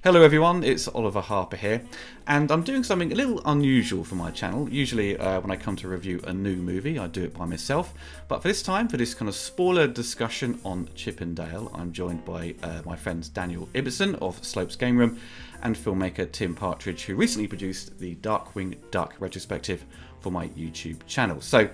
Hello everyone, it's Oliver Harper here, and I'm doing something a little unusual for my channel. Usually when I come to review a new movie, I do it by myself, but for this time, for this kind of spoiler discussion on Chip 'n Dale, I'm joined by my friends Daniel Ibbertson of Slopes Game Room and filmmaker Tim Partridge, who recently produced the Darkwing Duck retrospective for my YouTube channel. So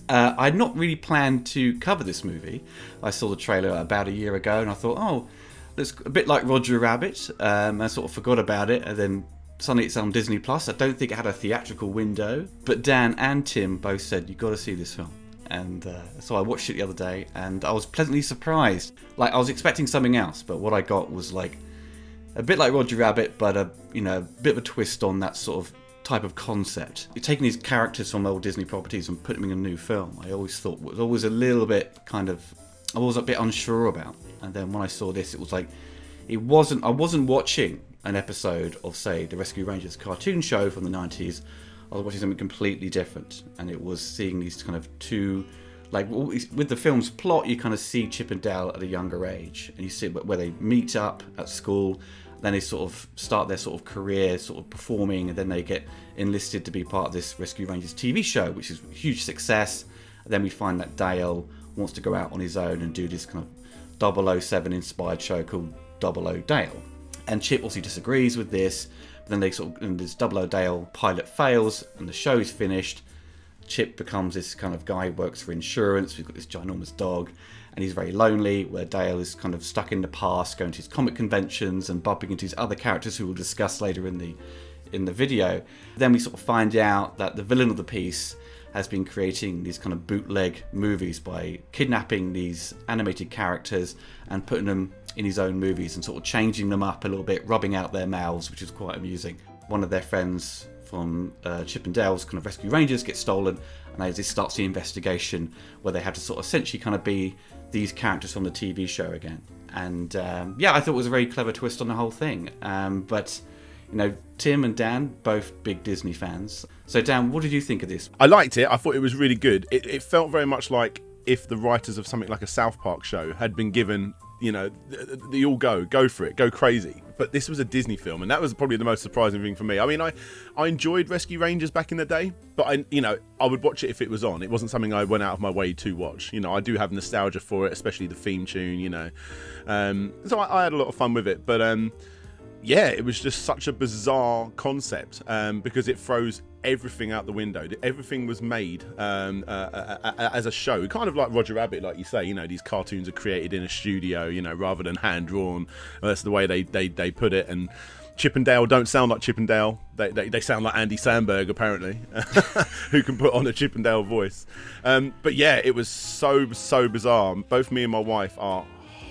I'd not really planned to cover this movie. I saw the trailer about a year ago and I thought, oh, it's a bit like Roger Rabbit. I sort of forgot about it, and then suddenly it's on Disney Plus. I don't think it had a theatrical window, but Dan and Tim both said you've got to see this film, and so I watched it the other day, and I was pleasantly surprised. Like, I was expecting something else, but what I got was like a bit like Roger Rabbit, but a bit of a twist on that sort of type of concept. You're taking these characters from old Disney properties and putting them in a new film. I always thought was always a little bit I was a bit unsure about. And then when I saw this, it was like, I wasn't watching an episode of, say, the Rescue Rangers cartoon show from the 90s. I was watching something completely different. And it was seeing these kind of two, like, with the film's plot, you kind of see Chip and Dale at a younger age. And you see where they meet up at school, then they sort of start their sort of career sort of performing, and then they get enlisted to be part of this Rescue Rangers TV show, which is a huge success. And then we find that Dale wants to go out on his own and do this kind of 007 inspired show called 00 Dale, and Chip obviously disagrees with this, but then this 00 Dale pilot fails and the show's finished. Chip becomes this kind of guy who works for insurance. We've got this ginormous dog, and he's very lonely, where Dale is kind of stuck in the past, going to his comic conventions and bumping into his other characters who we'll discuss later in the video. Then we sort of find out that the villain of the piece has been creating these kind of bootleg movies by kidnapping these animated characters and putting them in his own movies and sort of changing them up a little bit, rubbing out their mouths, which is quite amusing. One of their friends from Chip and Dale's kind of Rescue Rangers gets stolen, and this starts the investigation where they have to sort of essentially kind of be these characters from the TV show again. And I thought it was a very clever twist on the whole thing. But Tim and Dan, both big Disney fans. So Dan, what did you think of this? I liked it. I thought it was really good. It felt very much like if the writers of something like a South Park show had been given, the all go for it, go crazy. But this was a Disney film, and that was probably the most surprising thing for me. I mean, I enjoyed Rescue Rangers back in the day, but I would watch it if it was on. It wasn't something I went out of my way to watch. I do have nostalgia for it, especially the theme tune, So I had a lot of fun with it, but it was just such a bizarre concept because it throws everything out the window. Everything was made as a show, kind of like Roger Rabbit, like you say. These cartoons are created in a studio, rather than hand drawn. That's the way they put it. And Chip and Dale don't sound like Chip and Dale. They sound like Andy Samberg, apparently, who can put on a Chip and Dale voice. But yeah, it was so bizarre. Both me and my wife are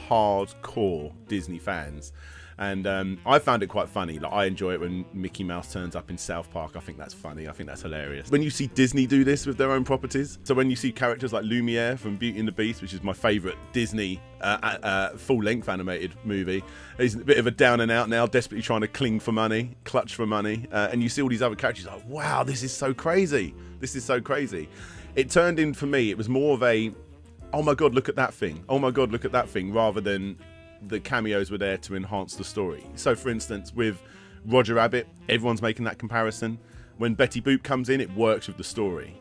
hardcore Disney fans. And I found it quite funny. Like, I enjoy it when Mickey Mouse turns up in South Park. I think that's funny. I think that's hilarious. When you see Disney do this with their own properties, so when you see characters like Lumiere from Beauty and the Beast, which is my favourite Disney full-length animated movie, he's a bit of a down and out now, desperately trying to clutch for money, and you see all these other characters like, wow, this is so crazy. This is so crazy. It turned in, for me, it was more of a, oh my God, look at that thing. Oh my God, look at that thing, rather than the cameos were there to enhance the story. So, for instance, with Roger Rabbit, everyone's making that comparison. When Betty Boop comes in, it works with the story,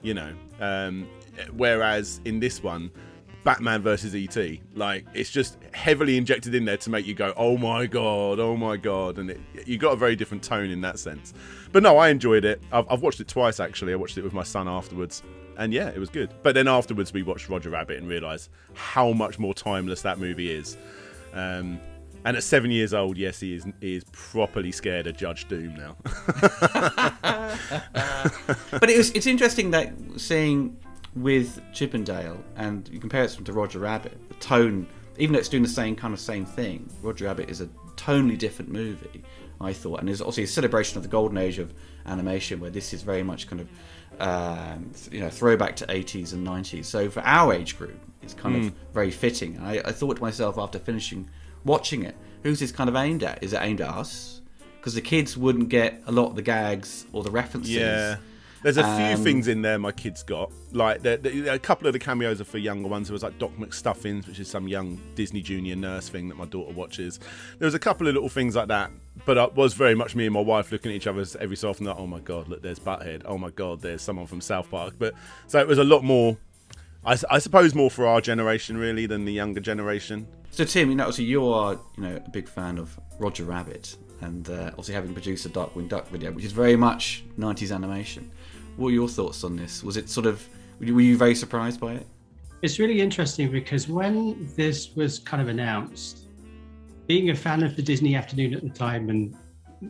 whereas in this one, Batman versus E.T., like, it's just heavily injected in there to make you go, oh my God, and you got a very different tone in that sense. But no, I enjoyed it. I've watched it twice, actually. I watched it with my son afterwards, and yeah, it was good. But then afterwards, we watched Roger Rabbit and realised how much more timeless that movie is. And at 7 years old, yes, he is properly scared of Judge Doom now. But it's interesting that seeing with Chip 'n Dale, and you compare it to Roger Rabbit, the tone, even though it's doing the same thing, Roger Rabbit is a totally different movie, I thought. And there's also a celebration of the golden age of animation, where this is very much kind of throwback to 80s and 90s. So for our age group, it's kind of very fitting. And I thought to myself after finishing watching it, who's this kind of aimed at? Is it aimed at us? Because the kids wouldn't get a lot of the gags or the references. Yeah. There's a few things in there my kids got. Like a couple of the cameos are for younger ones. There was like Doc McStuffins, which is some young Disney Junior nurse thing that my daughter watches. There was a couple of little things like that. But it was very much me and my wife looking at each other every so often like, oh my God, look, there's Butthead. Oh my God, there's someone from South Park. But so it was a lot more, I suppose, more for our generation really than the younger generation. So Tim, obviously you are, a big fan of Roger Rabbit, and obviously having produced a Darkwing Duck video, which is very much 90s animation. What are your thoughts on this? Was it were you very surprised by it? It's really interesting because when this was kind of announced, being a fan of the Disney Afternoon at the time and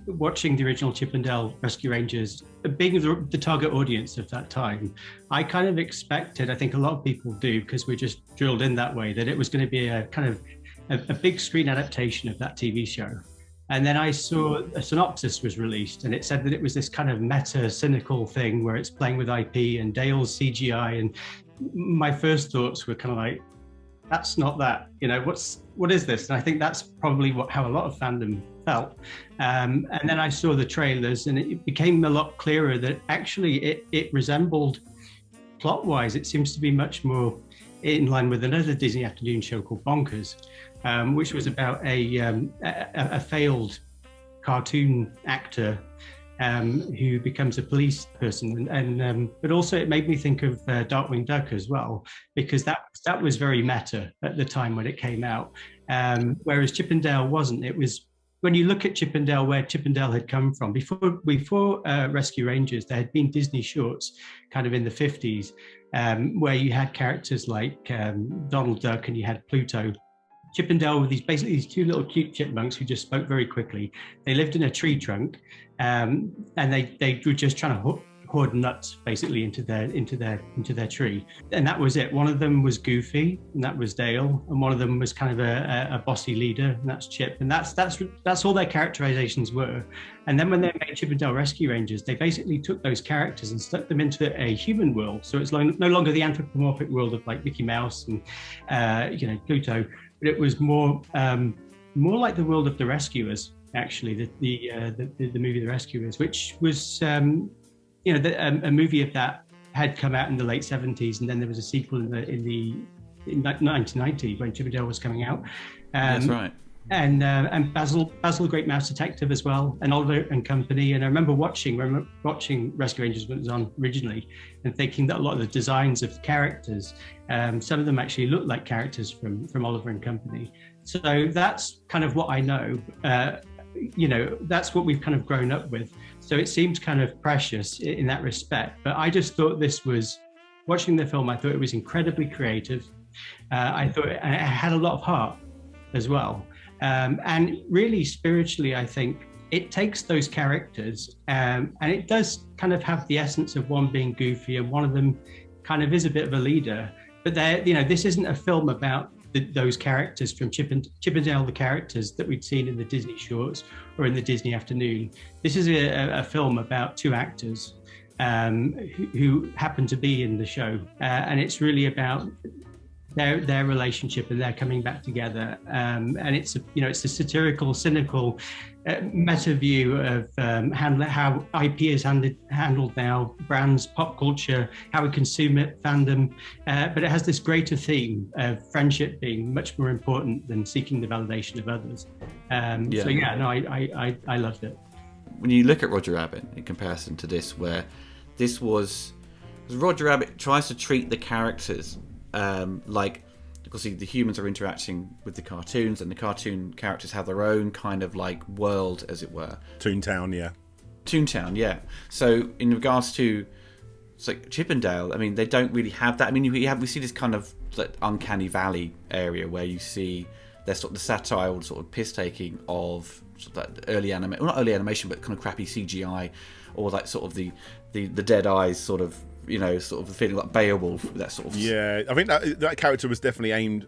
watching the original Chip and Dale Rescue Rangers, being the target audience of that time, I kind of expected, I think a lot of people do, because we're just drilled in that way, that it was going to be a kind of a big screen adaptation of that TV show. And then I saw a synopsis was released, and it said that it was this kind of meta cynical thing where it's playing with IP and Dale's CGI. And my first thoughts were kind of like, that's not that, what is this? And I think that's probably how a lot of fandom felt. And then I saw the trailers, and it became a lot clearer that actually it resembled, plot-wise, it seems to be much more in line with another Disney Afternoon show called Bonkers, which was about a failed cartoon actor who becomes a police person, and but also it made me think of Darkwing Duck as well, because that was very meta at the time when it came out, whereas Chip and Dale wasn't. It was, when you look at Chip and Dale, where Chip and Dale had come from before Rescue Rangers, there had been Disney shorts kind of in the 50s, where you had characters like Donald Duck and you had Pluto. Chip and Dale were basically these two little cute chipmunks who just spoke very quickly. They lived in a tree trunk, and they were just trying to hoard nuts basically into their tree, and that was it. One of them was Goofy, and that was Dale, and one of them was kind of a bossy leader, and that's Chip. And that's all their characterizations were. And then when they made Chip and Dale Rescue Rangers, they basically took those characters and stuck them into a human world. So it's no longer the anthropomorphic world of like Mickey Mouse and Pluto, but it was more like the world of the Rescuers, actually, the movie The Rescuers, which was a movie of that had come out in the late 70s, and then there was a sequel in 1990 when Chip and Dale was coming out. That's right. And Basil the Great Mouse Detective as well, and Oliver and Company. And I remember watching Rescue Rangers when it was on originally, and thinking that a lot of the designs of the characters, some of them actually look like characters from Oliver and Company. So that's kind of what I know. That's what we've kind of grown up with. So it seems kind of precious in that respect. But I just thought watching the film, I thought it was incredibly creative. I thought it had a lot of heart as well. And really spiritually, I think it takes those characters and it does kind of have the essence of one being goofy and one of them kind of is a bit of a leader. But this isn't a film about those characters from Chip and Dale, the characters that we'd seen in the Disney shorts or in the Disney Afternoon. This is a film about two actors who happen to be in the show, and it's really about their relationship and their coming back together. And it's a satirical, cynical meta view of how IP is handled now, brands, pop culture, how we consume it, fandom. But it has this greater theme of friendship being much more important than seeking the validation of others. I loved it. When you look at Roger Rabbit in comparison to this, where this was Roger Rabbit tries to treat the characters like, because the humans are interacting with the cartoons, and the cartoon characters have their own kind of like world, as it were. Toontown, yeah. So in regards to like Chip and Dale, I mean, they don't really have that. I mean, we see this kind of like uncanny valley area where you see there's sort of the satire or sort of piss taking of sort of that early not early animation, but kind of crappy CGI, or like sort of the dead eyes sort of. Sort of feeling like Beowulf, that sort of. Yeah, I think that character was definitely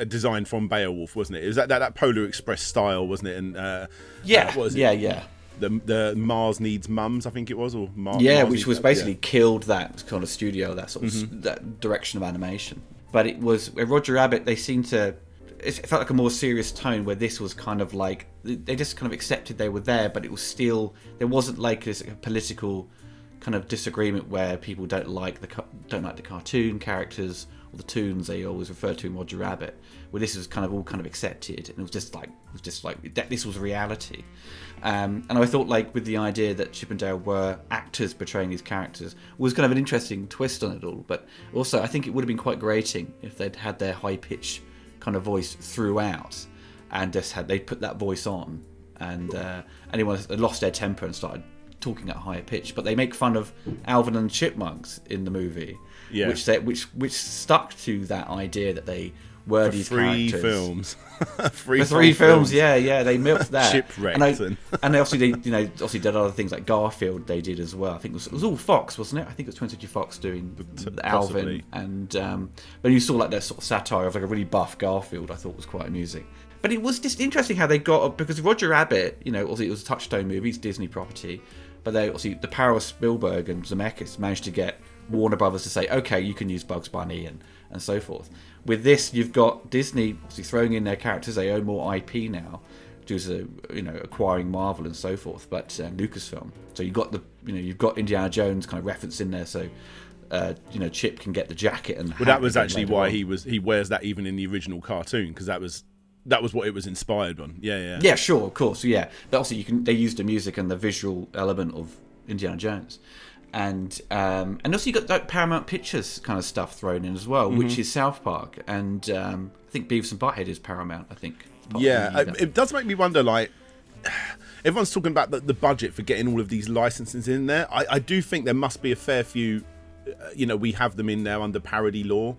designed from Beowulf, wasn't it? It was that Polar Express style, wasn't it? And what was it? Yeah. The Mars Needs Mums, I think it was, or Mars. Yeah, which was basically killed that kind of studio, that sort of that direction of animation. But it was Roger Rabbit. They seemed to. It felt like a more serious tone, where this was kind of like they just kind of accepted they were there, but it was still there wasn't like this political kind of disagreement where people don't like the cartoon characters or the toons they always refer to in Roger Rabbit, where this was kind of all kind of accepted, and it was just like this was reality. And I thought, like, with the idea that Chip and Dale were actors portraying these characters was kind of an interesting twist on it all. But also, I think it would have been quite grating if they'd had their high pitch kind of voice throughout, and just they'd put that voice on, and anyone had lost their temper and started talking at a higher pitch. But they make fun of Alvin and the Chipmunks in the movie, which stuck to that idea that they were these three characters. Films. three films, yeah, they milked that. Shipwrecked. And they obviously did other things like Garfield. They did as well. I think it was all Fox, wasn't it? I think it was 20th Century Fox doing Alvin, and but you saw like that sort of satire of like a really buff Garfield. I thought was quite amusing. But it was just interesting how they got, because Roger Rabbit, obviously it was a Touchstone movie, it's Disney property, but they obviously, the power of Spielberg and Zemeckis managed to get Warner Brothers to say, okay, you can use Bugs Bunny and so forth. With this, you've got Disney obviously throwing in their characters. They own more IP now, due to acquiring Marvel and so forth. But Lucasfilm, so you've got Indiana Jones kind of reference in there. So Chip can get the jacket and. Well, that was actually why he wears that even in the original cartoon, because that was what it was inspired on. Yeah, sure, of course, yeah. But also they used the music and the visual element of Indiana Jones. And also you got that Paramount Pictures kind of stuff thrown in as well, which is South Park, and I think Beavis and Butthead is Paramount. I think. It does make me wonder. Like, everyone's talking about the budget for getting all of these licenses in there. I do think there must be a fair few. We have them in there under parody law.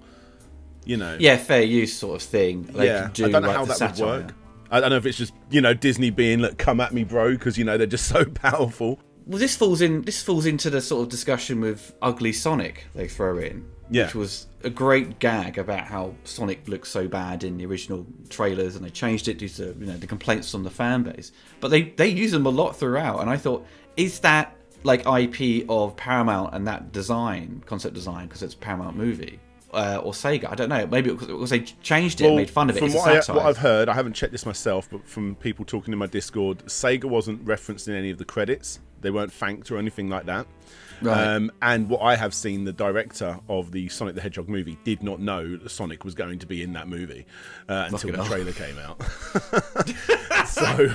Yeah, fair use sort of thing. I don't know how that would work. I don't know if it's just Disney being, look, come at me, bro, because they're just so powerful. Well, this falls into the sort of discussion with Ugly Sonic they throw in, which was a great gag about how Sonic looked so bad in the original trailers, and they changed it due to the complaints from the fan base. But they use them a lot throughout, and I thought, is that like IP of Paramount and that concept design, because it's a Paramount movie? Or Sega, I don't know. Maybe it was they changed it and made fun of it. From what I've heard, I haven't checked this myself, but from people talking in my Discord, Sega wasn't referenced in any of the credits. They weren't thanked or anything like that. Right. And what I have seen, the director of the Sonic the Hedgehog movie did not know that Sonic was going to be in that movie until the trailer came out. So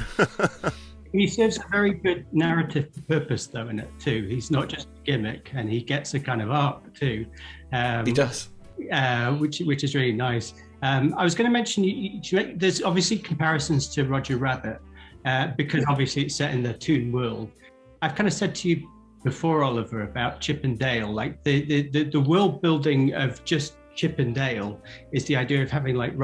he serves a very good narrative purpose, though, in it too. He's not just a gimmick, and he gets a kind of arc too. He does. Which is really nice. I was going to mention, there's obviously comparisons to Roger Rabbit, because obviously it's set in the toon world. I've kind of said to you before, Oliver, about Chip and Dale, like the world building of just Chip and Dale is the idea of having like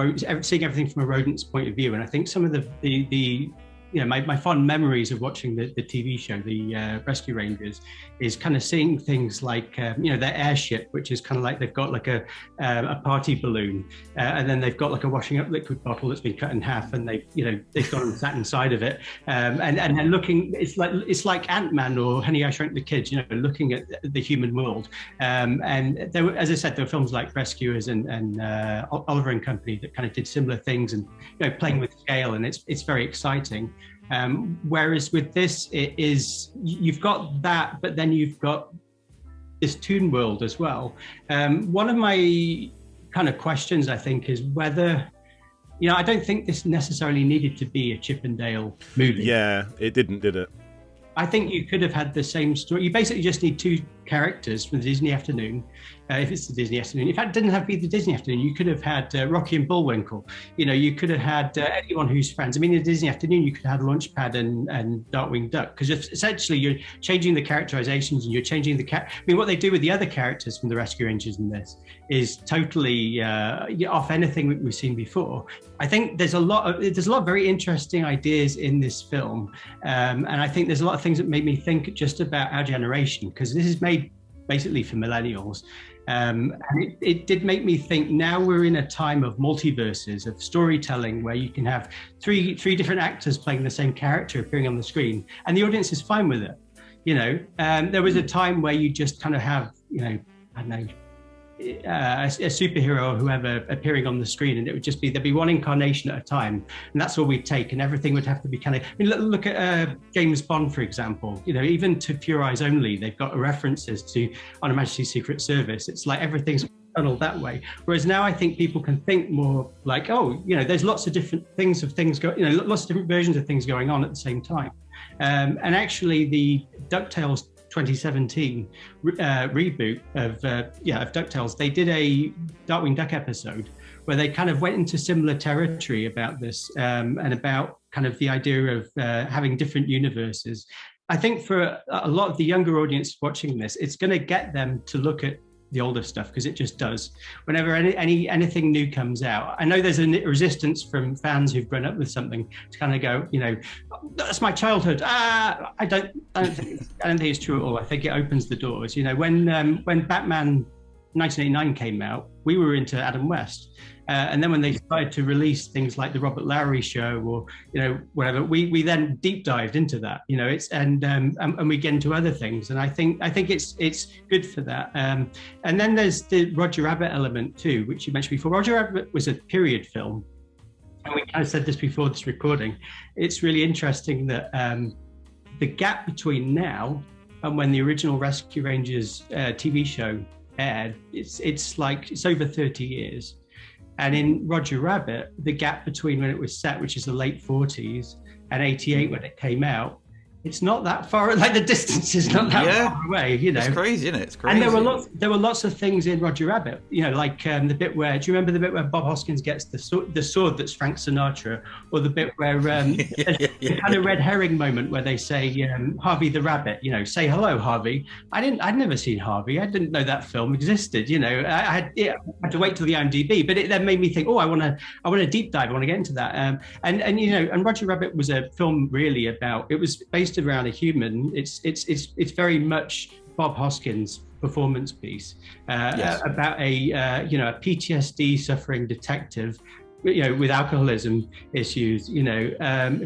seeing everything from a rodent's point of view. And I think some of the my fond memories of watching the TV show, the Rescue Rangers, is kind of seeing things like, their airship, which is kind of like they've got like a party balloon, and then they've got like a washing up liquid bottle that's been cut in half, and they've gone and sat inside of it, and they're looking. It's like Ant-Man or Honey, I Shrunk the Kids, looking at the human world. And there were, as I said, there were films like Rescuers and Oliver and Company that kind of did similar things, and playing with scale, and it's very exciting. Whereas with this, it is, you've got that, but then you've got this toon world as well. One of my kind of questions, I think, is whether, I don't think this necessarily needed to be a Chip and Dale movie. Yeah, it didn't, did it? I think you could have had the same story. You basically just need two characters from the Disney afternoon, if it's the Disney afternoon. In fact, it didn't have to be the Disney afternoon. You could have had Rocky and Bullwinkle. You could have had anyone who's friends. I mean, in the Disney afternoon, you could have had Launchpad and Darkwing Duck, because essentially you're changing the characterizations and you're changing what they do with the other characters from the Rescue Rangers in this is totally off anything we've seen before. I think there's a lot of very interesting ideas in this film, and I think there's a lot of things that made me think just about our generation, because this is made basically for millennials. And it did make me think, now we're in a time of multiverses, of storytelling, where you can have three different actors playing the same character appearing on the screen, and the audience is fine with it. There was a time where you just kind of have, I don't know, a superhero or whoever appearing on the screen, and it would just be there'd be one incarnation at a time, and that's all we'd take, and everything would have to be kind of. I mean, look at James Bond, for example. You know, even to Pure Eyes Only, they've got references to On Her Majesty's Secret Service. It's like everything's funneled that way. Whereas now, I think people can think more like, oh, you know, there's lots of different things lots of different versions of things going on at the same time. And actually, the DuckTales 2017 reboot of DuckTales, they did a Darkwing Duck episode where they kind of went into similar territory about this, and about kind of the idea of having different universes. I think for a lot of the younger audience watching this, it's going to get them to look at the older stuff, because it just does. Whenever anything new comes out, I know there's a resistance from fans who've grown up with something to kind of go, you know, that's my childhood. I don't think it's true at all. I think it opens the doors. You know, when Batman 1989 came out, we were into Adam West. And then when they started to release things like the Robert Lowry show, or, you know, whatever, we then deep dived into that, you know, and we get into other things. And I think it's good for that. And then there's the Roger Rabbit element too, which you mentioned before. Roger Rabbit was a period film. And we kind of said this before this recording. It's really interesting that the gap between now and when the original Rescue Rangers TV show aired, it's over 30 years. And in Roger Rabbit, the gap between when it was set, which is the late 40s, and 88 when it came out, it's not that far. Like, the distance is not that far away. You know, it's crazy, isn't it? It's crazy. And there were lots of things in Roger Rabbit. You know, like the bit where, do you remember the bit where Bob Hoskins gets the sword that's Frank Sinatra, or the bit where the kind of red herring moment where they say Harvey the Rabbit. You know, say hello, Harvey. I'd never seen Harvey. I didn't know that film existed. You know, I had to wait till the IMDb, but it then made me think, oh, I want to deep dive. I want to get into that. And you know, and Roger Rabbit was a film really about. It was based around a human. It's very much Bob Hoskins' performance piece about a PTSD suffering detective, you know, with alcoholism issues, you know,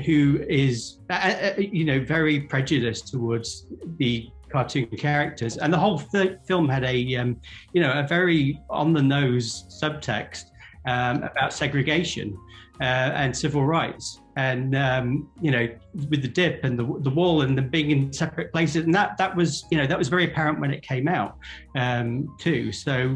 who is very prejudiced towards the cartoon characters. And the whole film had a very on the nose subtext about segregation and civil rights, and with the dip and the wall and them being in separate places, and that was very apparent when it came out too. So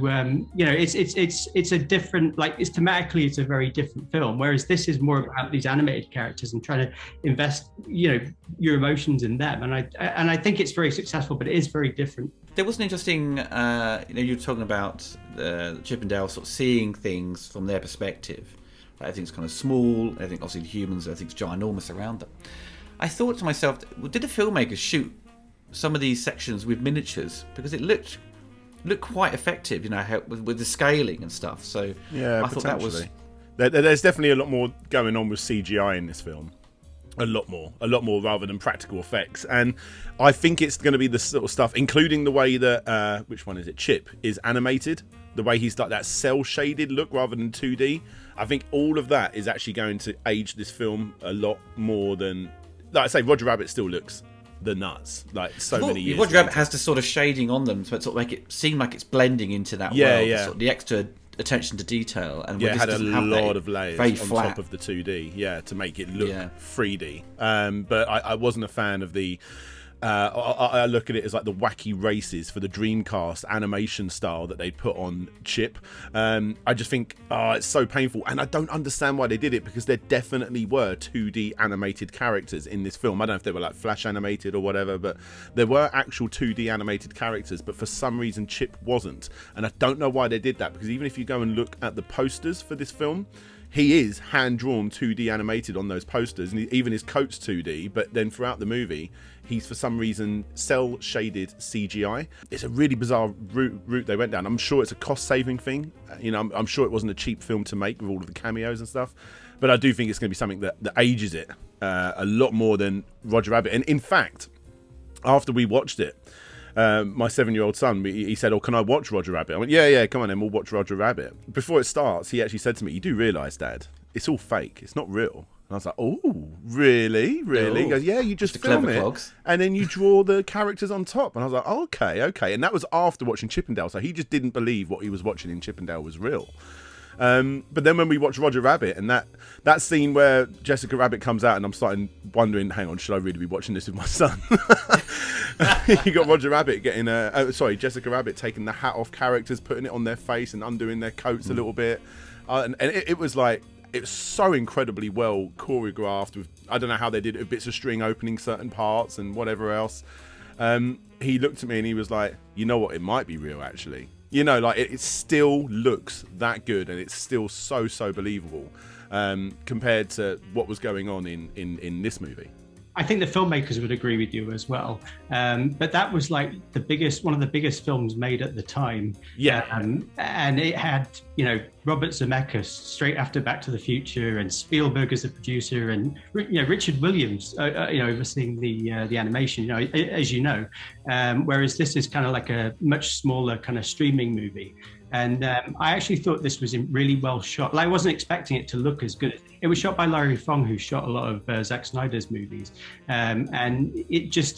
it's a different, like, it's thematically it's a very different film, whereas this is more about these animated characters and trying to invest your emotions in them, and I think it's very successful, but it is very different. There was an interesting, you were talking about Chip and Dale sort of seeing things from their perspective. Everything's kind of small. I think obviously the humans, everything's ginormous around them. I thought to myself, well, did the filmmakers shoot some of these sections with miniatures? Because it looked quite effective, you know, with the scaling and stuff. So yeah, I thought that was. There's definitely a lot more going on with CGI in this film. A lot more rather than practical effects. And I think it's going to be the sort of stuff, including the way that, which one is it? Chip is animated. The way he's got that cell shaded look rather than 2D. I think all of that is actually going to age this film a lot more than, like I say, Roger Rabbit still looks the nuts, like many years. Roger Rabbit has the sort of shading on them, so it sort of make it seem like it's blending into that world. Yeah. Sort of the extra attention to detail, and it had a lot of layers on flat. top of the 2D, to make it look 3D. But I wasn't a fan of the. I look at it as like the wacky races for the Dreamcast animation style that they put on Chip. I just think, it's so painful, and I don't understand why they did it, because there definitely were 2D animated characters in this film. I don't know if they were like flash animated or whatever, but there were actual 2D animated characters, but for some reason Chip wasn't, and I don't know why they did that, because even if you go and look at the posters for this film, he is hand-drawn 2D animated on those posters, and even his coat's 2D, but then throughout the movie, he's for some reason cel-shaded CGI. It's a really bizarre route they went down. I'm sure it's a cost-saving thing. You know, I'm sure it wasn't a cheap film to make with all of the cameos and stuff, but I do think it's going to be something that ages it a lot more than Roger Rabbit. And in fact, after we watched it, my 7-year-old son, he said, "Oh, can I watch Roger Rabbit?" I went, yeah, come on then, we'll watch Roger Rabbit. Before it starts, he actually said to me, "You do realise, Dad, it's all fake. It's not real." And I was like, oh, really? Really? He goes, yeah, you just film it, and then you draw the characters on top. And I was like, oh, okay. And that was after watching Chippendale, so he just didn't believe what he was watching in Chippendale was real. But then when we watched Roger Rabbit, and that scene where Jessica Rabbit comes out, and I'm starting wondering, hang on, should I really be watching this with my son? You got Roger Rabbit getting Jessica Rabbit taking the hat off characters, putting it on their face and undoing their coats a little bit, and it was like, it was so incredibly well choreographed. With, I don't know how they did it, with bits of string opening certain parts and whatever else. He looked at me and he was like, you know what, it might be real actually. You know, like it still looks that good, and it's still so believable compared to what was going on in this movie. I think the filmmakers would agree with you as well. But that was like one of the biggest films made at the time. Yeah. And it had, Robert Zemeckis straight after Back to the Future, and Spielberg as a producer, and Richard Williams, overseeing the animation. As you know, whereas this is kind of like a much smaller kind of streaming movie. And I actually thought this was really well shot. Like, I wasn't expecting it to look as good. It was shot by Larry Fong, who shot a lot of Zack Snyder's movies. And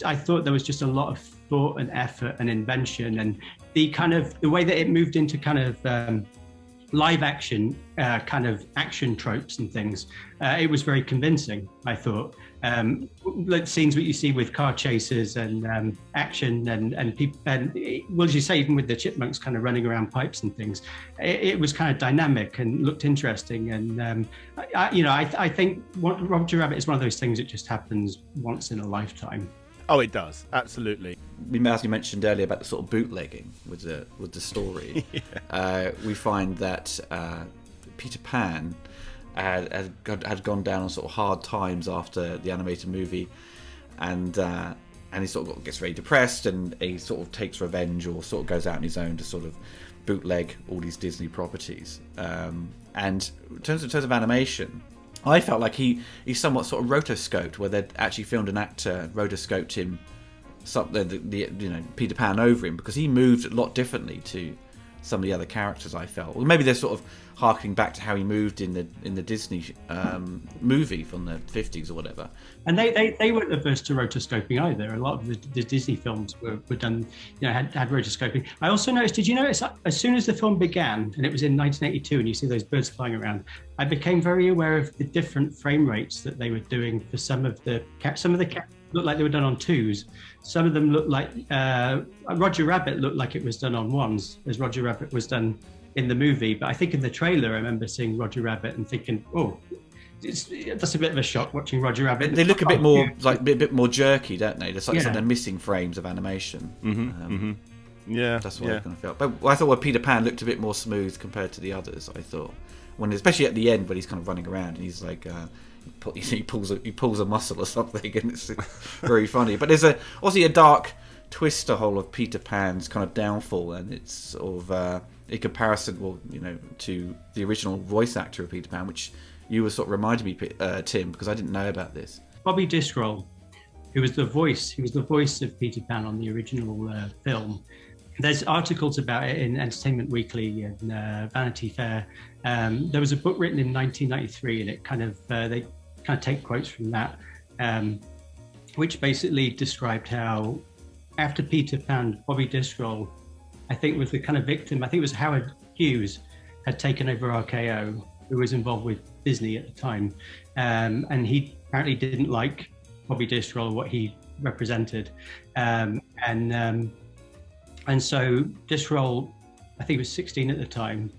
I thought there was just a lot of thought and effort and invention, and the way that it moved into kind of live action, kind of action tropes and things. It was very convincing, I thought. Like scenes what you see with car chases and action and people, and as you say, even with the chipmunks kind of running around pipes and things, it was kind of dynamic and looked interesting. And I think Roger Rabbit is one of those things that just happens once in a lifetime. Oh, it does, absolutely. As you mentioned earlier about the sort of bootlegging with the story, yeah. We find that Peter Pan had gone down on sort of hard times after the animated movie, and he sort of gets very depressed, and he sort of takes revenge, or sort of goes out on his own to sort of bootleg all these Disney properties. And in terms of animation, I felt like he somewhat sort of rotoscoped, where they'd actually filmed an actor, rotoscoped him, Peter Pan over him, because he moved a lot differently to some of the other characters, I felt. Well, maybe they're sort of harkening back to how he moved in the Disney movie from the 50s or whatever. And they weren't averse to rotoscoping either. A lot of the Disney films were done, had rotoscoping. I also noticed, did you notice, as soon as the film began, and it was in 1982, and you see those birds flying around, I became very aware of the different frame rates that they were doing for some of the characters looked like they were done on 2s. Some of them looked like Roger Rabbit looked like it was done on 1s, as Roger Rabbit was done in the movie. But I think in the trailer, I remember seeing Roger Rabbit and thinking, that's a bit of a shock watching Roger Rabbit. They look a bit more like a bit more jerky, don't they? It's like they're missing frames of animation. Mm-hmm. Yeah, that's what I kind of felt. But I thought Peter Pan looked a bit more smooth compared to the others. I thought, especially at the end when he's kind of running around and he's like. He pulls a muscle or something, and it's very funny. But there's obviously a dark twist to whole of Peter Pan's kind of downfall, and it's sort of in comparison, to the original voice actor of Peter Pan, which you were sort of reminding me, Tim, because I didn't know about this. Bobby Disraeli, who was the voice of Peter Pan on the original film. There's articles about it in Entertainment Weekly and Vanity Fair. There was a book written in 1993, and it they kind of take quotes from that, which basically described how after Peter Pan, Bobby Disraeli, I think, was the kind of victim. I think it was Howard Hughes had taken over RKO, who was involved with Disney at the time, and he apparently didn't like Bobby Disraeli, what he represented, and so Disraeli, I think he was 16 at the time,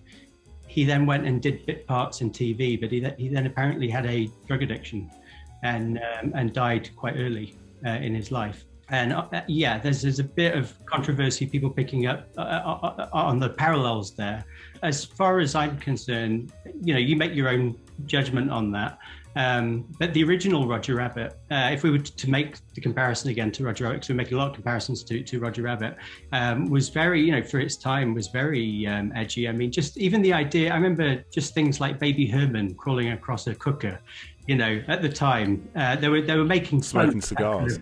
he then went and did bit parts in TV, but he then apparently had a drug addiction and died quite early in his life. And there's a bit of controversy, people picking up on the parallels there. As far as I'm concerned, you make your own judgment on that. But the original Roger Rabbit, if we were to make the comparison again to Roger Rabbit, because we're making a lot of comparisons to Roger Rabbit, was very, for its time, was very edgy. I mean, just even the idea, I remember just things like Baby Herman crawling across a cooker, You know, at the time, they were making fun Smoking cigars.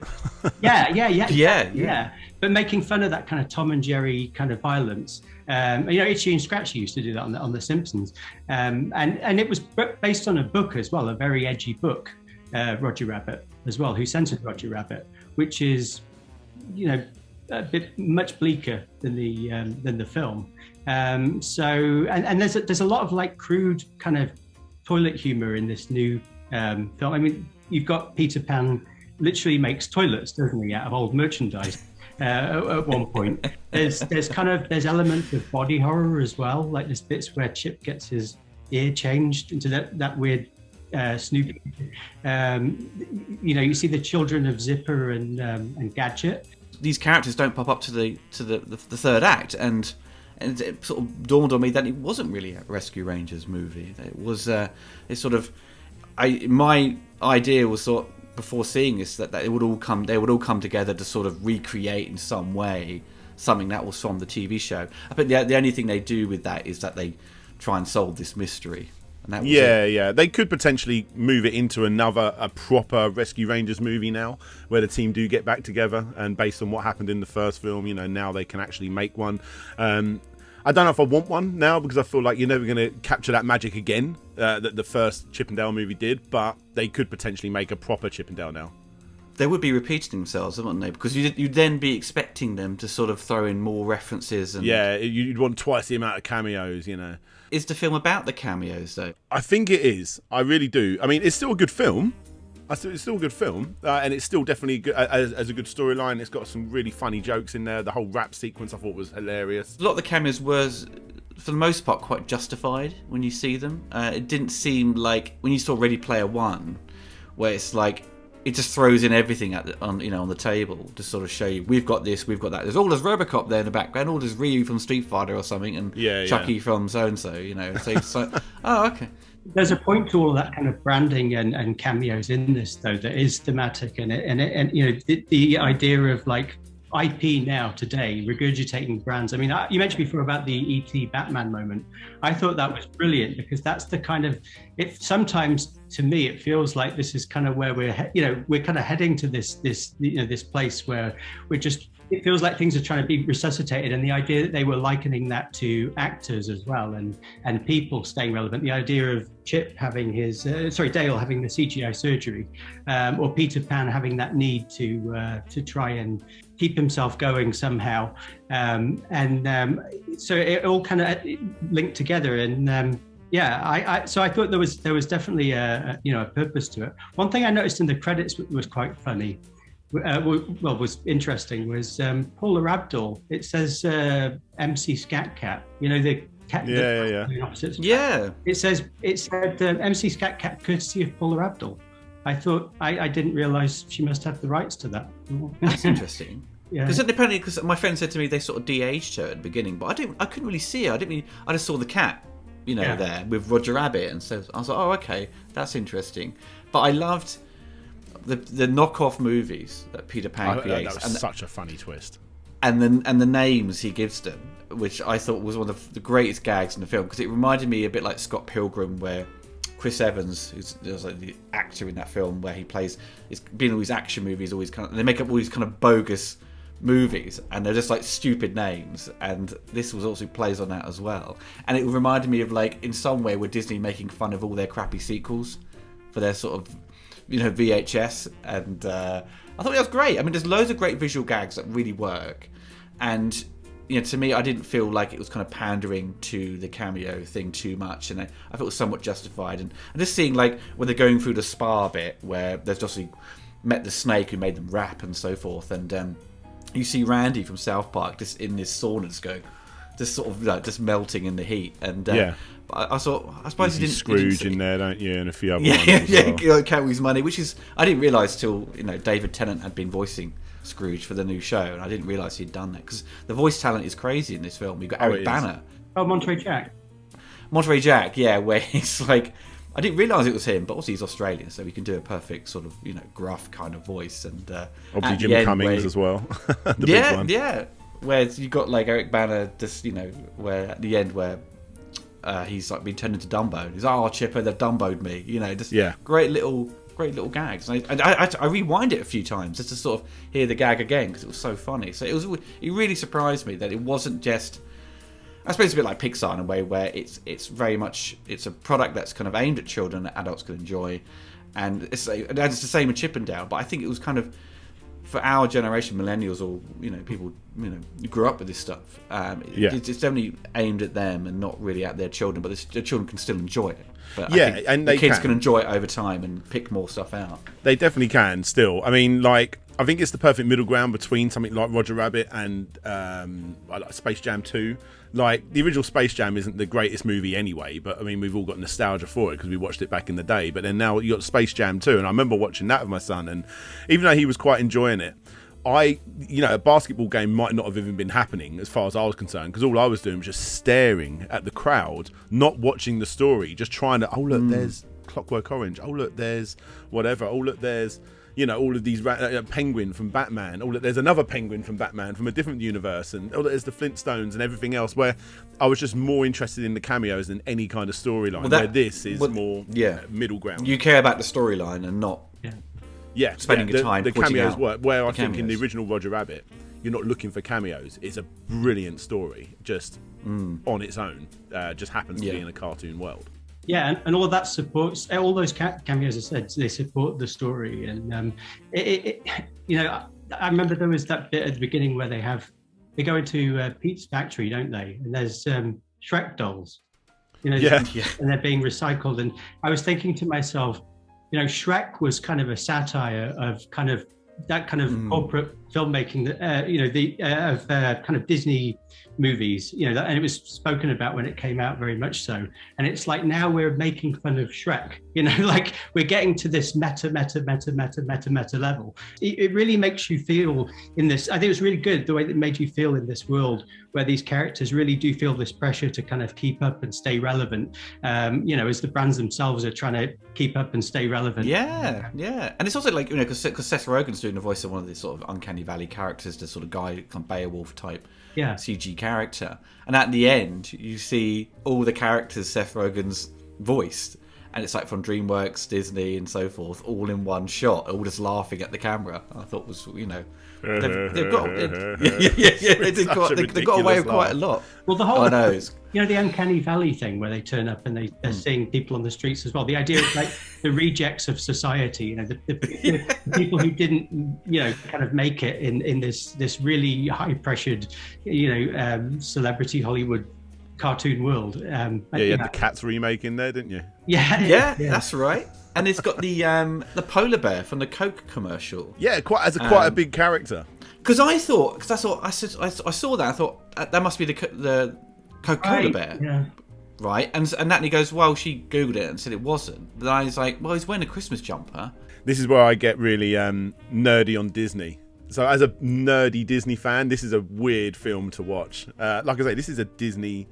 Yeah. But making fun of that kind of Tom and Jerry kind of violence. You know, Itchy and Scratchy used to do that on the Simpsons, and it was based on a book as well, a very edgy book, Roger Rabbit as well, Who Censored Roger Rabbit, which is, you know, a bit much bleaker than the film. So there's a lot of like crude kind of toilet humor in this new film. I mean, you've got Peter Pan literally makes toilets, doesn't he, out of old merchandise at one point. There's elements of body horror as well, like there's bits where Chip gets his ear changed into that weird Snoopy. You know, you see the children of Zipper and Gadget. These characters don't pop up to the third act, and it sort of dawned on me that it wasn't really a Rescue Rangers movie. It was my idea was sort of, before seeing this, that they would all come together to sort of recreate in some way something that was from the TV show. I think the only thing they do with that is that they try and solve this mystery. And that was yeah. They could potentially move it into a proper Rescue Rangers movie now, where the team do get back together, and based on what happened in the first film, you know, now they can actually make one. I don't know if I want one now, because I feel like you're never going to capture that magic again that the first Chip and Dale movie did, but they could potentially make a proper Chip and Dale now. They would be repeating themselves, wouldn't they? Because you'd then be expecting them to sort of throw in more references. And yeah, you'd want twice the amount of cameos, you know. Is the film about the cameos, though? I think it is. I really do. I mean, it's still a good film. It's still a good film, and it's still definitely good, as a good storyline. It's got some really funny jokes in there. The whole rap sequence I thought was hilarious. A lot of the cameos were, for the most part, quite justified when you see them. It didn't seem like when you saw Ready Player One, where it's like it just throws in everything on the table to sort of show you we've got this, we've got that. There's RoboCop there in the background, or there's Ryu from Street Fighter or something, and Chucky from so and so. You know, so it's like, oh, okay. There's a point to all that kind of branding and cameos in this, though, that is thematic, and you know, the idea of like IP now today regurgitating brands. I mean, you mentioned before about the E.T. Batman moment. I thought that was brilliant, because that's the kind of it. Sometimes to me, it feels like this is kind of where we're kind of heading to this place where we're just. It feels like things are trying to be resuscitated, and the idea that they were likening that to actors as well, and people staying relevant. The idea of Chip having Dale having the CGI surgery, or Peter Pan having that need to try and keep himself going somehow, so it all kind of linked together. And so I thought there was definitely a purpose to it. One thing I noticed in the credits was quite funny. Was interesting was Paula Abdul. It says MC Scat Cat. You know, the cat. Yeah. It said MC Scat Cat, courtesy of Paula Abdul. I thought I didn't realise she must have the rights to that. That's interesting. Yeah. Because my friend said to me they sort of de-aged her at the beginning, but I couldn't really see her. I just saw the cat, there with Roger Rabbit, and so I was like, oh, okay, that's interesting. But I loved the knockoff movies that Peter Pan creates. That was such a funny twist. And the names he gives them, which I thought was one of the greatest gags in the film, because it reminded me a bit like Scott Pilgrim, where Chris Evans, who's like the actor in that film, where he plays, it's been all these action movies, always kind of, they make up all these kind of bogus movies, and they're just like stupid names, and this was also plays on that as well. And it reminded me of, like, in some way, with Disney making fun of all their crappy sequels for their sort of VHS, and I thought that was great. I mean, there's loads of great visual gags that really work, and to me, I didn't feel like it was kind of pandering to the cameo thing too much, and I thought it was somewhat justified. And just seeing, like, when they're going through the spa bit where there's obviously met the snake who made them rap and so forth, and you see Randy from South Park just in this sauna just sort of like just melting in the heat, and I suppose he didn't. Scrooge in there, don't you, and a few other ones. Carries money, which is I didn't realise till David Tennant had been voicing Scrooge for the new show, and I didn't realise he'd done that, because the voice talent is crazy in this film. You've got Eric Bana. Oh, Monterey Jack, where he's like, I didn't realise it was him, but also he's Australian, so he can do a perfect sort of gruff kind of voice, and obviously Jim Cummings as well. Big one. Where you got like Eric Bana, just where at the end where he's like been turned into Dumbo. He's like, "Oh, Chipper, they've Dumboed me." You know, just great little gags. And I rewind it a few times just to sort of hear the gag again because it was so funny. So it really surprised me that it wasn't just. I suppose it's a bit like Pixar in a way where it's very much it's a product that's kind of aimed at children that adults can enjoy, and it's the same with Chip and Dale. But I think it was kind of for our generation, millennials, or people who grew up with this stuff. It's definitely aimed at them and not really at their children. But the children can still enjoy it. But I think and the kids can enjoy it over time and pick more stuff out. They definitely can still. I mean, like, I think it's the perfect middle ground between something like Roger Rabbit and like Space Jam 2. Like, the original Space Jam isn't the greatest movie anyway, but I mean, we've all got nostalgia for it because we watched it back in the day. But then now you got Space Jam 2, and I remember watching that with my son, and even though he was quite enjoying it, a basketball game might not have even been happening as far as I was concerned, because all I was doing was just staring at the crowd, not watching the story, just trying to, oh look, there's Clockwork Orange, oh look, there's whatever, oh look, there's all of these Penguin from Batman, oh look, there's another Penguin from Batman from a different universe, and oh look, there's the Flintstones and everything else, where I was just more interested in the cameos than any kind of storyline, where this is more middle ground. You care about the storyline and not spending your time the cameos work, where I think cameos. in the original Roger Rabbit you're not looking for cameos. It's a brilliant story just on its own, just happens to be in a cartoon world. Yeah, and all of that supports, all those cameos, I said, they support the story. And I remember there was that bit at the beginning where they go into Pete's factory, don't they? And there's Shrek dolls, and they're being recycled. And I was thinking to myself, Shrek was kind of a satire of kind of that kind of corporate filmmaking that of kind of Disney movies, and it was spoken about when it came out, very much so. And it's like now we're making fun of Shrek, like we're getting to this meta level. It really makes you feel in this. I think it was really good the way that it made you feel in this world where these characters really do feel this pressure to kind of keep up and stay relevant. As the brands themselves are trying to keep up and stay relevant. Yeah. And it's also like because Seth Rogen's doing the voice of one of these sort of Uncanny Valley characters, the sort of guy, kind of Beowulf type CG character, and at the end you see all the characters Seth Rogen's voiced, and it's like from DreamWorks, Disney, and so forth, all in one shot, all just laughing at the camera. I thought was they've got they got away with quite a lot. Well, the whole the Uncanny Valley thing where they turn up and they're seeing people on the streets as well. The idea of like the rejects of society, the people who didn't kind of make it in this really high pressured celebrity Hollywood cartoon world. You had the Cats remake in there, didn't you? Yeah, that's right. And it's got the polar bear from the Coke commercial. Yeah, quite a big character. Because I saw that, I thought that must be the Coca-Cola bear, right? And Natalie goes, well, she googled it and said it wasn't. But I was like, well, he's wearing a Christmas jumper. This is where I get really nerdy on Disney. So as a nerdy Disney fan, this is a weird film to watch. Like I say, this is a Disney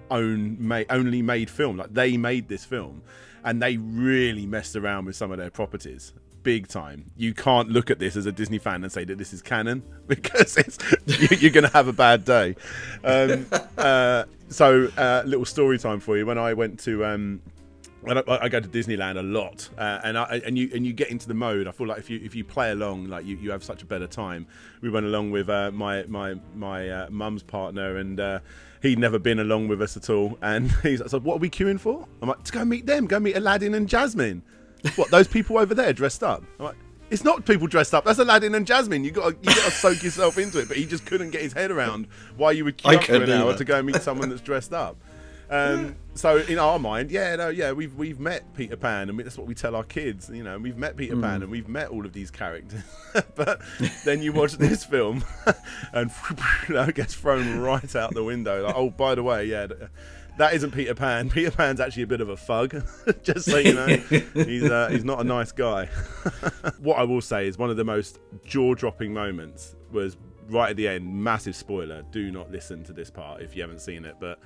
only made film. Like, they made this film, and they really messed around with some of their properties big time. You can't look at this as a Disney fan and say that this is canon, because you're going to have a bad day. So little story time for you. When I went to I go to Disneyland a lot, and you get into the mode. I feel like if you play along, like you have such a better time. We went along with my mum's partner, and he'd never been along with us at all. And he's like, so what are we queuing for? I'm like, to go meet them. Go meet Aladdin and Jasmine. What, those people over there dressed up? I'm like, it's not people dressed up. That's Aladdin and Jasmine. You got to soak yourself into it. But he just couldn't get his head around why you would queue up for an hour to go meet someone that's dressed up. So in our mind, we've met Peter Pan, and that's what we tell our kids. We've met Peter Pan, and we've met all of these characters. But then you watch this film, and that gets thrown right out the window. Like, oh, by the way, that isn't Peter Pan. Peter Pan's actually a bit of a thug, just so you know. He's not a nice guy. What I will say is one of the most jaw-dropping moments was right at the end. Massive spoiler. Do not listen to this part if you haven't seen it, but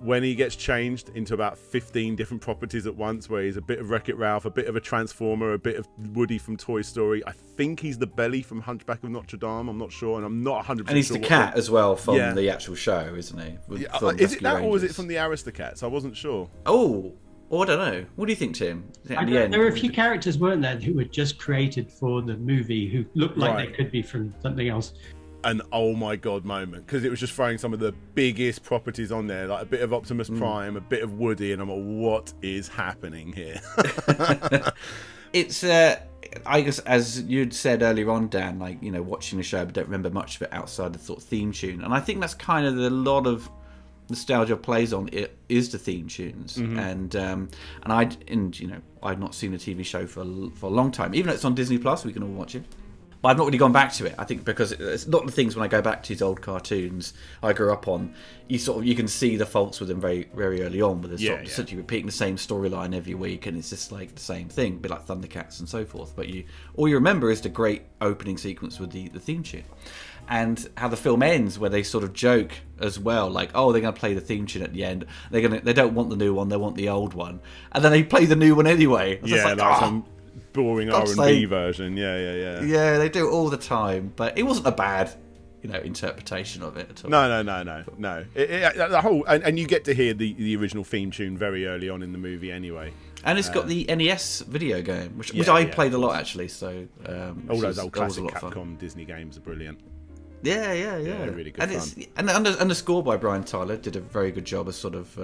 when he gets changed into about 15 different properties at once, where he's a bit of Wreck-It Ralph, a bit of a Transformer, a bit of Woody from Toy Story. I think he's the Belly from Hunchback of Notre Dame. I'm not sure, and I'm not 100% sure. And he's the cat as well from the actual show, isn't he? Is it that, or is it from the Aristocats? I wasn't sure. Oh, I don't know. What do you think, Tim? There were a few characters, weren't there, who were just created for the movie, who looked like they could be from something else. An oh my god moment, because it was just throwing some of the biggest properties on there, like a bit of Optimus Prime, a bit of Woody, and I'm like, what is happening here? It's I guess, as you'd said earlier on, Dan, like, you know, watching the show, but don't remember much of it outside the sort of theme tune, and I think that's kind of a lot of nostalgia plays on it is the theme tunes. And you know, I've not seen a TV show for a long time, even though it's on Disney Plus, we can all watch it. But I've not really gone back to it. I think because it's not the things when I go back to these old cartoons I grew up on. You can see the faults with them very, very early on, with essentially repeating the same storyline every week, and it's just like the same thing, a bit like Thundercats and so forth. But all you remember is the great opening sequence with the theme tune, and how the film ends, where they sort of joke as well, like, oh, they're going to play the theme tune at the end. They don't want the new one, they want the old one, and then they play the new one anyway. It's yeah, like, like some boring R&B version. Yeah, they do it all the time, but it wasn't a bad, you know, interpretation of it at all. No. The whole and you get to hear the original theme tune very early on in the movie anyway. And it's got the NES video game, which I played a lot actually. So all those old classic Capcom Disney games are brilliant. Yeah, really good fun. And the score by Brian Tyler did a very good job of sort of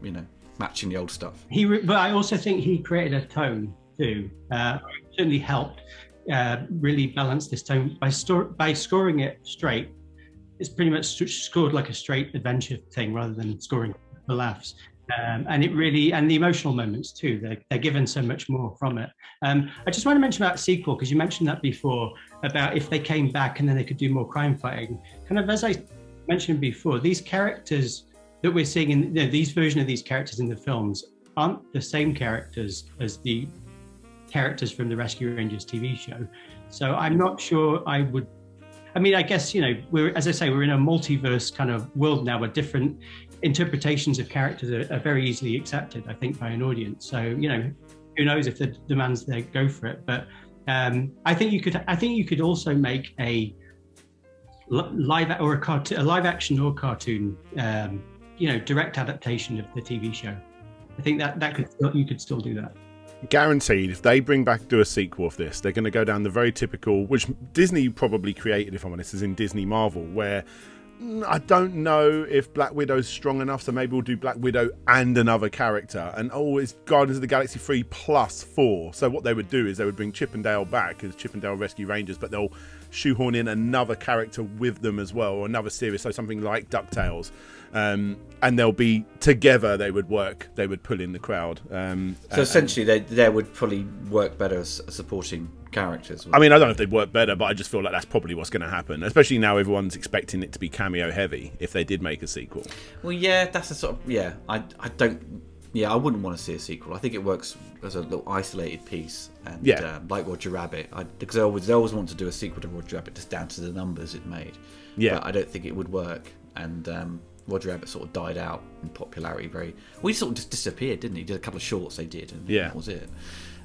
you know, matching the old stuff. But I also think he created a tone too. Certainly helped really balance this tone by scoring it straight. It's pretty much scored like a straight adventure thing rather than scoring for laughs. And it really, and the emotional moments too, they're given so much more from it. I just want to mention about sequel, because you mentioned that before, about if they came back and then they could do more crime fighting. Kind of as I mentioned before, these characters that we're seeing in these version of these characters in the films aren't the same characters as the characters from the Rescue Rangers TV show. So I'm not sure I would. I mean, I guess, you know, we're in a multiverse kind of world now, where different interpretations of characters are very easily accepted, I think, by an audience. So, you know, who knows if the demand's there, go for it. But I think you could also make a live action or cartoon, you know, direct adaptation of the TV show. I think you could still do that. Guaranteed, if they do a sequel of this, they're going to go down the very typical, which Disney probably created, if I'm honest, is in Disney Marvel, where I don't know if Black Widow's strong enough, so maybe we'll do Black Widow and another character, and it's Guardians of the Galaxy 3 plus 4. So what they would do is they would bring Chip and Dale back as Chip and Dale Rescue Rangers, but they'll shoehorn in another character with them as well, or another series, so something like DuckTales. And they'll be together, they would pull in the crowd. So essentially they would probably work better as supporting characters. I mean, I don't know if they'd work better, but I just feel like that's probably what's going to happen, especially now everyone's expecting it to be cameo heavy if they did make a sequel. Well, yeah, that's a sort of, I wouldn't want to see a sequel. I think it works as a little isolated piece, and like Roger Rabbit, because they always want to do a sequel to Roger Rabbit just down to the numbers it made. But I don't think it would work, and Roger Rabbit sort of died out in popularity he sort of just disappeared, didn't he? Did a couple of shorts they did, and that was it.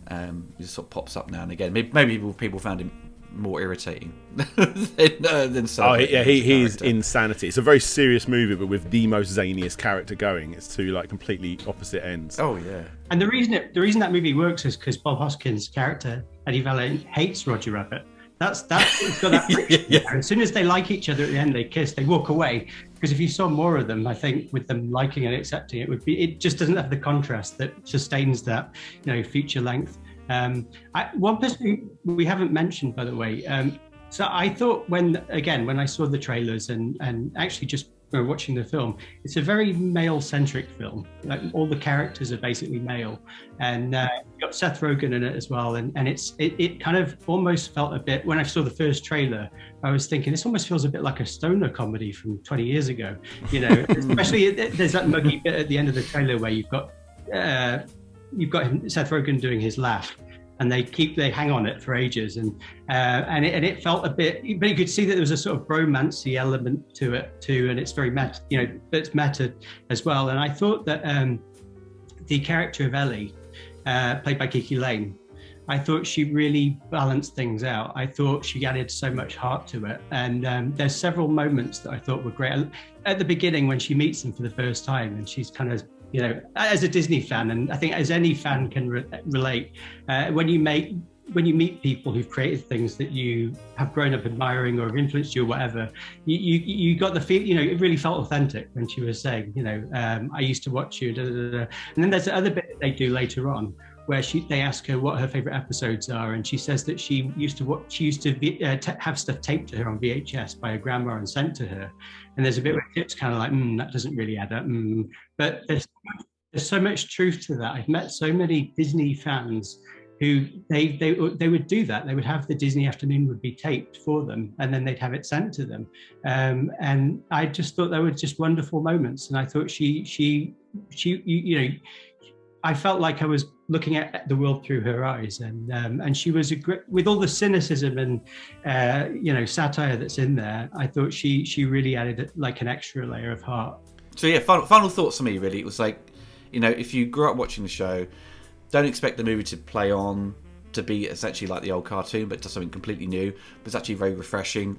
He just sort of pops up now and again. Maybe people found him more irritating than he's insanity. It's a very serious movie, but with the most zaniest character going. It's two like completely opposite ends. Oh yeah. And the reason that movie works is because Bob Hoskins' character Eddie Valiant hates Roger Rabbit. It's got that friction. As soon as they like each other at the end, they kiss, they walk away. Because if you saw more of them, I think with them liking and accepting it just doesn't have the contrast that sustains that, you know, feature length. One person we haven't mentioned, by the way. So I thought when I saw the trailers and actually just watching the film, it's a very male-centric film. Like all the characters are basically male, and you've got Seth Rogen in it as well. And it kind of almost felt a bit, when I saw the first trailer, I was thinking this almost feels a bit like a stoner comedy from 20 years ago. You know, especially there's that muggy bit at the end of the trailer where you've got Seth Rogen doing his laugh. and they hang on it for ages, and it felt a bit, but you could see that there was a sort of bromancy element to it too, and it's very meta, but it's meta as well. And I thought that the character of Ellie, played by Kiki Lane, I thought she really balanced things out. I thought she added so much heart to it. And there's several moments that I thought were great. At the beginning, when she meets them for the first time, and she's kind of, as a Disney fan, and I think as any fan can relate, when you meet people who've created things that you have grown up admiring or have influenced you or whatever, you got the feel, it really felt authentic when she was saying, I used to watch you, da, da, da, da. And then there's the other bit that they do later on, where they ask her what her favorite episodes are, and she says that she used to have stuff taped to her on VHS by her grandma and sent to her. And there's a bit where it's kind of like, that doesn't really add up. But there's so much truth to that. I've met so many Disney fans who they would do that. They would have the Disney afternoon would be taped for them, and then they'd have it sent to them. And I just thought they were just wonderful moments. And I thought she I felt like I was looking at the world through her eyes, and she was with all the cynicism and satire that's in there. I thought she really added like an extra layer of heart. So yeah, final thoughts for me really. It was like, if you grew up watching the show, don't expect the movie to play on to be essentially like the old cartoon, but does something completely new. But it's actually very refreshing.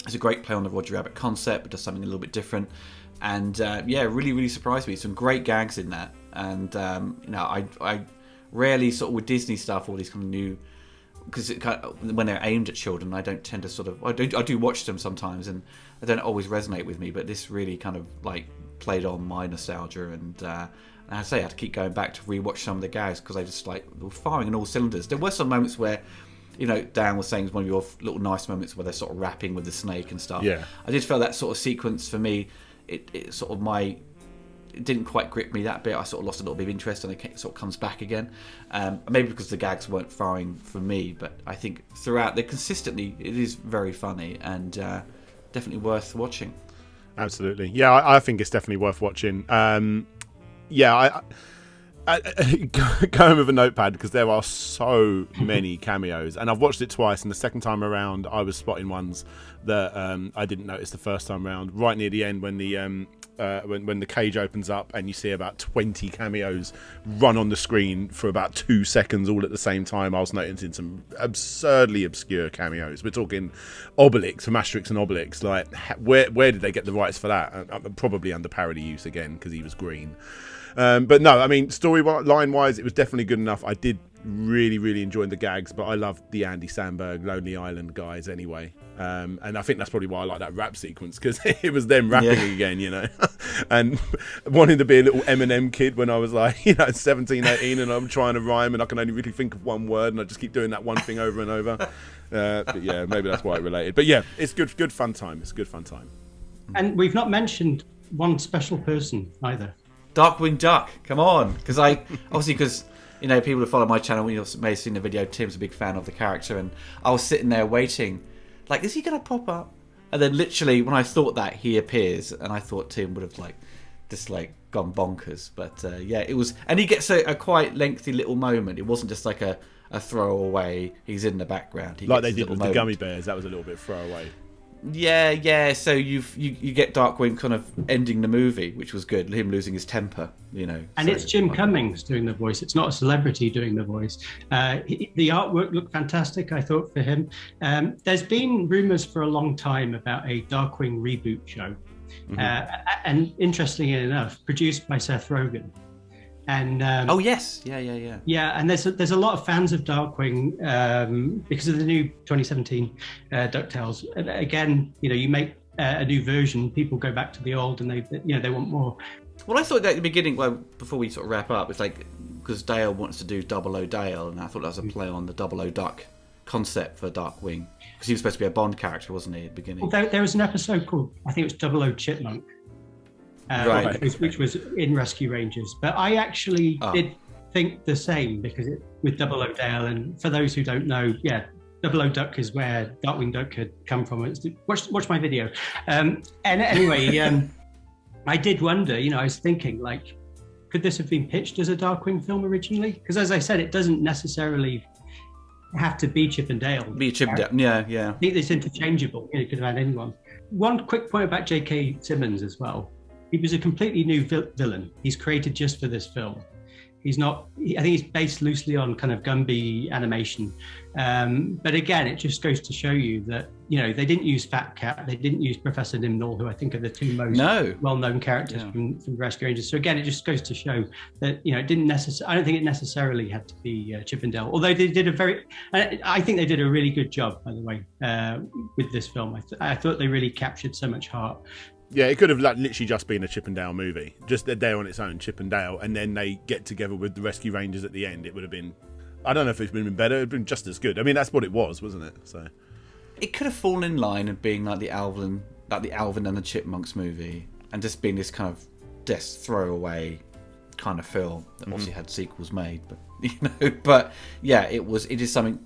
It's a great play on the Roger Rabbit concept, but does something a little bit different. And really, really surprised me. Some great gags in that. And I rarely sort of with Disney stuff, all these kind of new, because when they're aimed at children, I don't tend to sort of, I do watch them sometimes, and they don't always resonate with me. But this really kind of like played on my nostalgia, and I say I had to keep going back to rewatch some of the gags because they just like were firing on all cylinders. There were some moments where, Dan was saying it was one of your little nice moments where they're sort of rapping with the snake and stuff. Yeah, I did feel that sort of sequence for me. It sort of it didn't quite grip me that bit. I sort of lost a little bit of interest, and it sort of comes back again. Maybe because the gags weren't firing for me, but I think throughout, it is very funny and definitely worth watching. Absolutely, yeah. I think it's definitely worth watching. I go in with a notepad because there are so many cameos, and I've watched it twice, and the second time around I was spotting ones that I didn't notice the first time around. Right near the end, when the cage opens up and you see about 20 cameos run on the screen for about 2 seconds all at the same time, I was noticing some absurdly obscure cameos. We're talking Obelix from Asterix and Obelix. Like, where did they get the rights for that? Probably under parody use again because he was green. But no, I mean, storyline wise, it was definitely good enough. I did really, really enjoy the gags, but I loved the Andy Samberg Lonely Island guys anyway. And I think that's probably why I like that rap sequence, because it was them rapping again, and wanting to be a little Eminem kid when I was like, 17, 18, and I'm trying to rhyme and I can only really think of one word and I just keep doing that one thing over and over. But yeah, maybe that's why it related. But yeah, it's good fun time. It's a good fun time. And we've not mentioned one special person either. Darkwing Duck, come on. Because people who follow my channel, may have seen the video, Tim's a big fan of the character, and I was sitting there waiting, like, is he going to pop up? And then literally, when I thought that, he appears, and I thought Tim would have just gone bonkers. But it was, and he gets a quite lengthy little moment. It wasn't just like a throwaway, he's in the background. Like they did with the Gummy Bears, that was a little bit throwaway. Yeah. So you get Darkwing kind of ending the movie, which was good. Him losing his temper, And it's Jim Cummings doing the voice. It's not a celebrity doing the voice. The artwork looked fantastic, I thought, for him. There's been rumours for a long time about a Darkwing reboot show, and interestingly enough, produced by Seth Rogen. And oh yes, yeah. And there's a lot of fans of Darkwing because of the new 2017 DuckTales. And again, you make a new version, people go back to the old, and they want more. Well, I thought that at the beginning, before we sort of wrap up, it's like because Dale wants to do 00 Dale, and I thought that was a play on the 00 Duck concept for Darkwing, because he was supposed to be a Bond character, wasn't he, at the beginning? Well, there was an episode called, I think it was 00 Chipmunk. Which was in Rescue Rangers, but I actually did think the same because with 00 Dale, and for those who don't know, 00 Duck is where Darkwing Duck had come from. Watch my video. And anyway, I did wonder. I was thinking, could this have been pitched as a Darkwing film originally? Because as I said, it doesn't necessarily have to be Chip and Dale. Be Chip and Dale, yeah. I think it's interchangeable. You could have had anyone. One quick point about J.K. Simmons as well. He was a completely new villain. He's created just for this film. He's not, I think he's based loosely on kind of Gumby animation. But again, it just goes to show you that, they didn't use Fat Cat, they didn't use Professor Nimnall, who I think are the two most well-known characters from the Rescue Rangers. So again, it just goes to show that, it didn't necessarily, I don't think it necessarily had to be Chip and Dale. Although they did I think they did a really good job, by the way, with this film. I thought they really captured so much heart. Yeah, it could have literally just been a Chip and Dale movie. Just they're there on its own, Chip and Dale, and then they get together with the Rescue Rangers at the end. It would have been, I don't know if it's been better, it would have been just as good. I mean, that's what it was, wasn't it? So it could have fallen in line of being like the Alvin and the Chipmunks movie, and just being this kind of just throwaway kind of film that obviously had sequels made, but it is something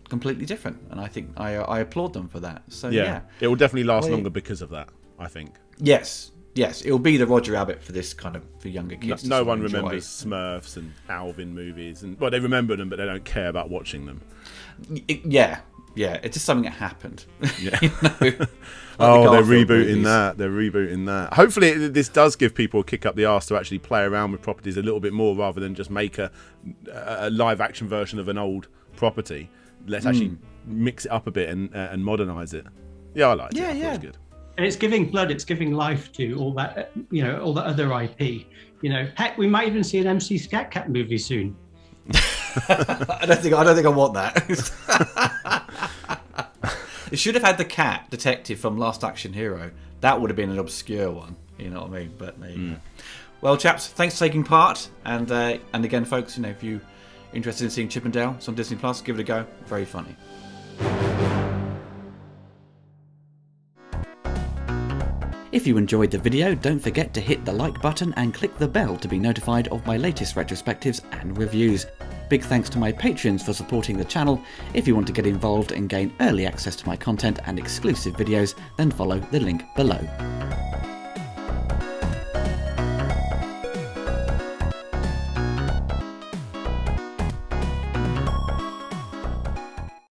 completely different, and I think I applaud them for that. So yeah. It will definitely last longer because of that, I think. Yes, it'll be the Roger Rabbit for this kind of for younger kids. No one remembers Smurfs and Alvin movies, and they remember them, but they don't care about watching them. Yeah, it's just something that happened. Yeah. They're rebooting that. They're rebooting that. Hopefully, this does give people a kick up the arse to actually play around with properties a little bit more, rather than just make a live action version of an old property. Let's actually mix it up a bit and modernise it. Yeah, I like it. Yeah. It's good. And it's giving blood, it's giving life to all that, all the other IP. Heck, we might even see an MC Scat Cat movie soon. I don't think I want that. It should have had the cat detective from Last Action Hero. That would have been an obscure one. You know what I mean? But there you go. Well, chaps, thanks for taking part. And again, folks, if you're interested in seeing Chip and Dale, it's on Disney Plus. Give it a go. Very funny. If you enjoyed the video, don't forget to hit the like button and click the bell to be notified of my latest retrospectives and reviews. Big thanks to my patrons for supporting the channel. If you want to get involved and gain early access to my content and exclusive videos, then follow the link below.